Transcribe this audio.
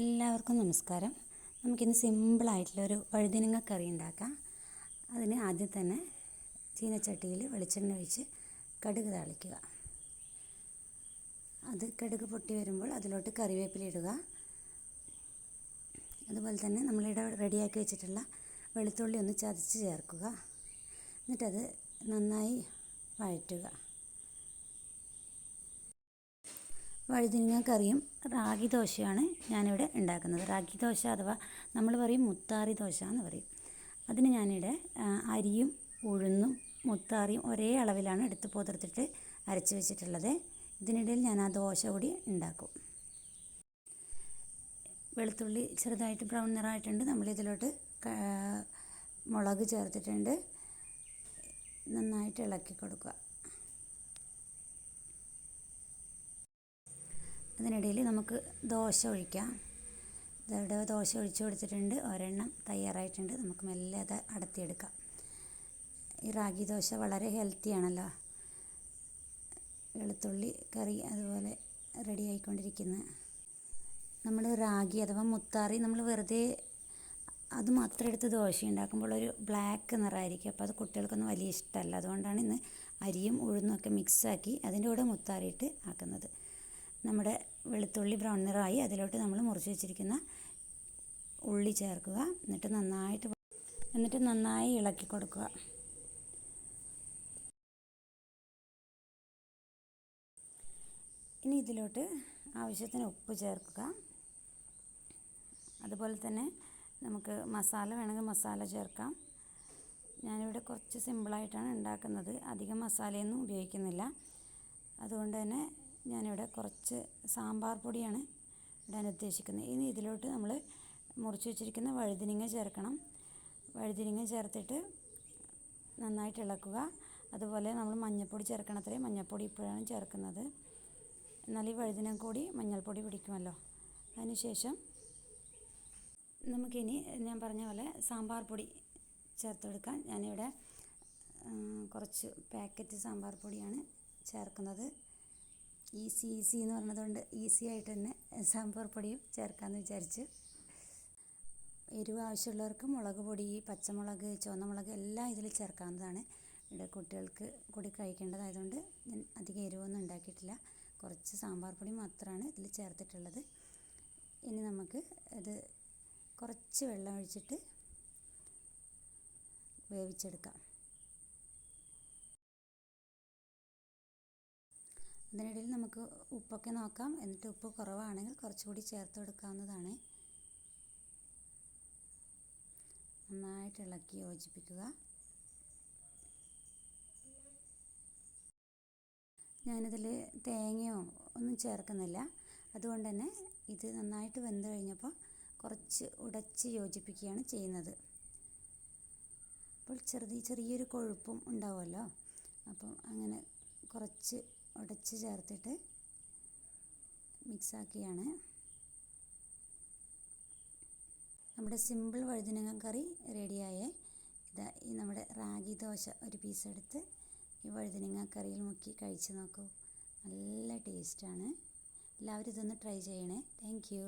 എല്ലാവർക്കും നമസ്കാരം. നമുക്കിന്ന് സിമ്പിളായിട്ടുള്ളൊരു വഴുതനങ്ങ കറി ഉണ്ടാക്കാം. അതിന് ആദ്യം തന്നെ ചീനച്ചട്ടിയിൽ വെളിച്ചെണ്ണ ഒഴിച്ച് കടുക് താളിക്കുക. അത് കടുക് പൊട്ടി വരുമ്പോൾ അതിലോട്ട് കറിവേപ്പില ഇടുക. അതുപോലെ തന്നെ നമ്മളിവിടെ റെഡിയാക്കി വെച്ചിട്ടുള്ള വെളുത്തുള്ളി ഒന്ന് ചതച്ച് ചേർക്കുക. എന്നിട്ടത് നന്നായി വഴറ്റുക. വഴുതനങ്ങ കറിയും റാഗി ദോശയാണ് ഞാനിവിടെ ഉണ്ടാക്കുന്നത്. റാഗി ദോശ അഥവാ നമ്മൾ പറയും മുത്താറി ദോശ എന്ന് പറയും. അതിന് ഞാനിവിടെ അരിയും ഉഴുന്നും മുത്താറിയും ഒരേ അളവിലാണ് എടുത്ത് പുതിർത്തിട്ട് അരച്ച് വെച്ചിട്ടുള്ളത്. ഇതിനിടയിൽ ഞാൻ ആ ദോശ കൂടി ഉണ്ടാക്കും. വെളുത്തുള്ളി ചെറുതായിട്ട് ബ്രൗൺ നിറമായിട്ടുണ്ട്. നമ്മളിതിലോട്ട് മുളക് ചേർത്തിട്ടുണ്ട്. നന്നായിട്ട് ഇളക്കി കൊടുക്കുക. അതിനിടയിൽ നമുക്ക് ദോശ ഒഴിക്കാം. ഇവിടെ ദോശ ഒഴിച്ചു കൊടുത്തിട്ടുണ്ട്. ഒരെണ്ണം തയ്യാറായിട്ടുണ്ട്. നമുക്ക് മെല്ലെ അത് അടത്തിയെടുക്കാം. ഈ റാഗി ദോശ വളരെ ഹെൽത്തിയാണല്ലോ. വെളുത്തുള്ളി കറി അതുപോലെ റെഡി ആയിക്കൊണ്ടിരിക്കുന്നു. നമ്മൾ റാഗി അഥവാ മുത്താറി നമ്മൾ വെറുതെ അത് മാത്രം എടുത്ത് ദോശ ഉണ്ടാക്കുമ്പോൾ ഒരു ബ്ലാക്ക് നിറമായിരിക്കും. അപ്പോൾ അത് കുട്ടികൾക്കൊന്നും വലിയ ഇഷ്ടമല്ല. അതുകൊണ്ടാണ് ഇന്ന് അരിയും ഉഴുന്നും ഒക്കെ മിക്സാക്കി അതിൻ്റെ കൂടെ മുത്താറിയിട്ട് ആക്കുന്നത്. നമ്മുടെ വെളുത്തുള്ളി ബ്രൗൺ നിറമായി അതിലോട്ട് നമ്മൾ മുറിച്ച് വെച്ചിരിക്കുന്ന ഉള്ളി ചേർക്കുക. എന്നിട്ട് നന്നായി ഇളക്കി കൊടുക്കുക. ഇനി ഇതിലോട്ട് ആവശ്യത്തിന് ഉപ്പ് ചേർക്കുക. അതുപോലെ തന്നെ നമുക്ക് മസാല വേണമെങ്കിൽ മസാല ചേർക്കാം. ഞാനിവിടെ കുറച്ച് സിമ്പിളായിട്ടാണ് ഉണ്ടാക്കുന്നത്. അധികം മസാലയൊന്നും ഉപയോഗിക്കുന്നില്ല. അതുകൊണ്ട് തന്നെ ഞാനിവിടെ കുറച്ച് സാമ്പാർ പൊടിയാണ് ഇടാൻ ഉദ്ദേശിക്കുന്നത്. ഇനി ഇതിലോട്ട് നമ്മൾ മുറിച്ച് വെച്ചിരിക്കുന്ന വഴുതനങ്ങ ചേർക്കണം. വഴുതനങ്ങ ചേർത്തിട്ട് നന്നായിട്ട് ഇളക്കുക. അതുപോലെ നമ്മൾ മഞ്ഞൾപ്പൊടി ചേർക്കണത്രേ. മഞ്ഞൾപ്പൊടി ഇപ്പോഴാണ് ചേർക്കുന്നത്. എന്നാൽ ഈ വഴുതനങ്ങ കൂടി മഞ്ഞൾപ്പൊടി പിടിക്കുമല്ലോ. അതിനുശേഷം നമുക്കിനി ഞാൻ പറഞ്ഞ പോലെ സാമ്പാർ പൊടി ചേർത്ത് കൊടുക്കാം. ഞാനിവിടെ കുറച്ച് പാക്കറ്റ് സാമ്പാർ പൊടിയാണ് ചേർക്കുന്നത്. ഈസി എന്ന് പറഞ്ഞതുകൊണ്ട് ഈസി ആയിട്ട് തന്നെ സാമ്പാർ പൊടിയും ചേർക്കാമെന്ന് വിചാരിച്ചു. എരിവ് ആവശ്യമുള്ളവർക്ക് മുളക് പൊടി, പച്ചമുളക്, ചുവന്നമുളക് എല്ലാം ഇതിൽ ചേർക്കാവുന്നതാണ്. ഇവിടെ കുട്ടികൾക്ക് കൂടി കഴിക്കേണ്ടതായതുകൊണ്ട് ഞാൻ അധികം എരിവൊന്നും ഉണ്ടാക്കിയിട്ടില്ല. കുറച്ച് സാമ്പാർ പൊടി മാത്രമാണ് ഇതിൽ ചേർത്തിട്ടുള്ളത്. ഇനി നമുക്ക് ഇത് കുറച്ച് വെള്ളം ഒഴിച്ചിട്ട് വേവിച്ചെടുക്കാം. അതിനിടയിൽ നമുക്ക് ഉപ്പൊക്കെ നോക്കാം. എന്നിട്ട് ഉപ്പ് കുറവാണെങ്കിൽ കുറച്ചുകൂടി ചേർത്ത് കൊടുക്കാവുന്നതാണ്. നന്നായിട്ട് ഇളക്കി യോജിപ്പിക്കുക. ഞാനിതിൽ തേങ്ങയോ ഒന്നും ചേർക്കുന്നില്ല. അതുകൊണ്ട് തന്നെ ഇത് നന്നായിട്ട് വെന്ത് കഴിഞ്ഞപ്പോൾ കുറച്ച് ഉടച്ച് യോജിപ്പിക്കുകയാണ് ചെയ്യുന്നത്. അപ്പോൾ ചെറിയൊരു കൊഴുപ്പും ഉണ്ടാവുമല്ലോ. അപ്പം അങ്ങനെ കുറച്ച് ഉടച്ച് ചേർത്തിട്ട് മിക്സാക്കിയാണ്. നമ്മുടെ സിമ്പിൾ വഴുതനങ്ങ കറി റെഡിയായേ. ഇതാ ഈ നമ്മുടെ റാഗി ദോശ ഒരു പീസ് എടുത്ത് ഈ വഴുതനങ്ങ കറിയിൽ മുക്കി കഴിച്ച് നോക്കൂ. നല്ല ടേസ്റ്റാണ്. എല്ലാവരും ഇതൊന്ന് ട്രൈ ചെയ്യണേ. Thank you.